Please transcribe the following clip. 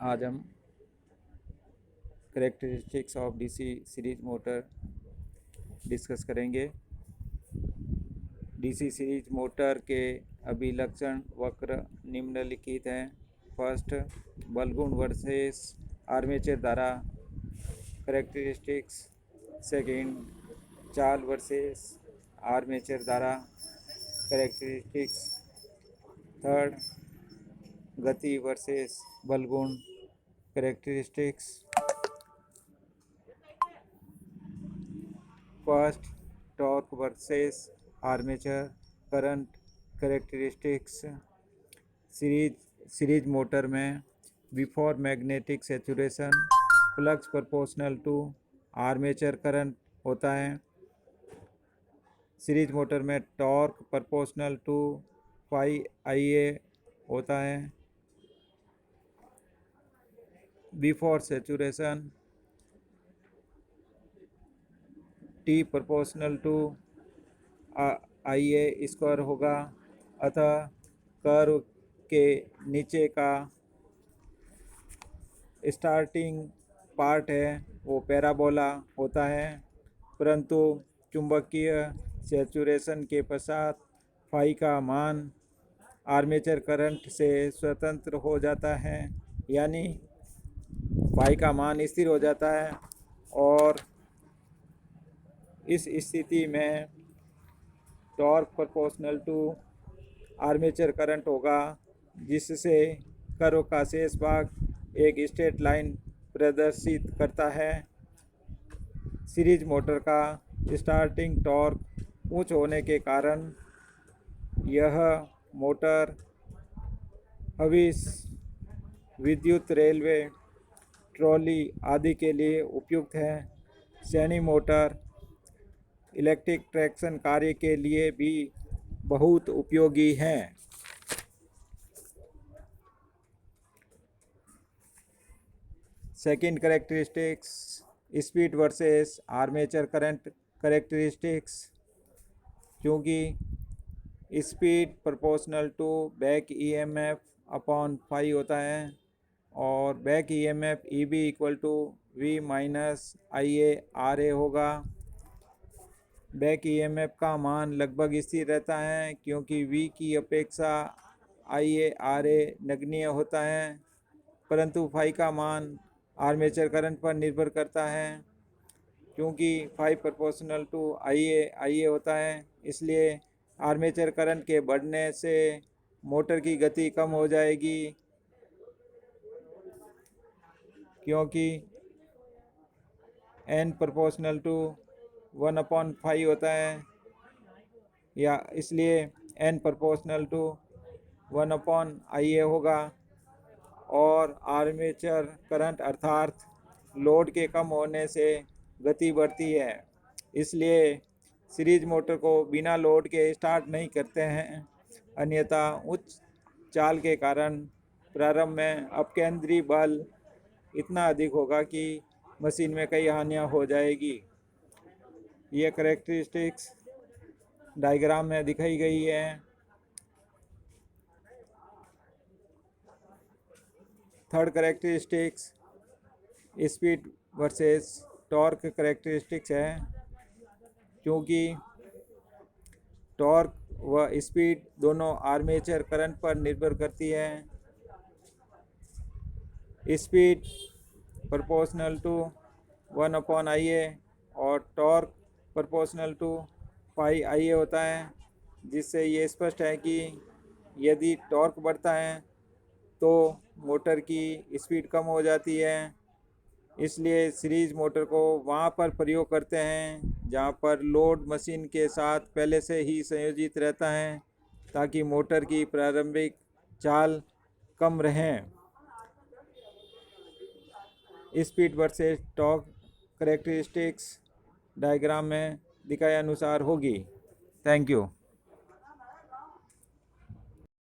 आज हम characteristics of DC series motor discuss करेंगे। डीसी सीरीज मोटर के अभिलक्षण वक्र निम्नलिखित हैं। फर्स्ट, बल गुण वर्सेस आर्मेचर धारा करेक्टरिस्टिक्स। सेकंड, चाल वर्सेस आर्मेचर धारा करेक्टरिस्टिक्स। थर्ड, गति वर्सेस बल गुण characteristics. First, torque versus armature current characteristics. Series motor में before magnetic saturation flux proportional to armature current होता है। सीरीज मोटर में torque proportional to pi IA होता है। Before saturation T proportional to IA square होगा, अतः curve के नीचे का स्टार्टिंग पार्ट है वो पैराबोला होता है, परंतु चुंबकीय सैचुरेशन के पश्चात फाई का मान आर्मेचर करंट से स्वतंत्र हो जाता है, यानी फाई का मान स्थिर हो जाता है और इस स्थिति में torque proportional to armature current होगा, जिससे कर्व का शेष भाग एक स्ट्रेट लाइन प्रदर्शित करता है। सीरीज मोटर का स्टार्टिंग टॉर्क उच्च होने के कारण यह मोटर हविस, विद्युत रेलवे, ट्रॉली आदि के लिए उपयुक्त है। श्रेणी मोटर इलेक्ट्रिक ट्रैक्शन कार्य के लिए भी बहुत उपयोगी हैं। Second characteristics, speed versus armature current characteristics. क्योंकि speed proportional to back EMF upon phi होता है और back EMF EB equal to V minus IA होगा। बैक EMF का मान लगभग स्थिर रहता है क्योंकि V की अपेक्षा IA नगण्य होता है, परंतु फाई का मान आर्मेचर करंट पर निर्भर करता है। क्योंकि फाई प्रोपोर्शनल टू IA होता है, इसलिए आर्मेचर करंट के बढ़ने से मोटर की गति कम हो जाएगी, क्योंकि N प्रोपोर्शनल टू 1/5 होता है, या इसलिए N प्रोपोर्शनल टू 1/IA होगा और आर्मेचर करंट अर्थात लोड के कम होने से गति बढ़ती है। इसलिए सीरीज मोटर को बिना लोड के स्टार्ट नहीं करते हैं, अन्यथा उच्च चाल के कारण प्रारंभ में अपकेंद्री बल इतना अधिक होगा कि मशीन में कई हानियां हो जाएगी। ये करेक्टरिस्टिक्स डायग्राम में दिखाई गई है। Third characteristics speed versus torque characteristics है। क्योंकि टॉर्क व स्पीड दोनों आर्मेचर करंट पर निर्भर करती है। स्पीड प्रोपोर्शनल टू 1/IA और torque proportional to pi IA होता है, जिससे ये स्पष्ट है कि यदि टॉर्क बढ़ता है तो मोटर की स्पीड कम हो जाती है। इसलिए सीरीज मोटर को वहाँ पर प्रयोग करते हैं जहाँ पर लोड मशीन के साथ पहले से ही संयोजित रहता है, ताकि मोटर की प्रारंभिक चाल कम रहें। Speed versus torque characteristics diagram में दिखाए अनुसार होगी। Thank you.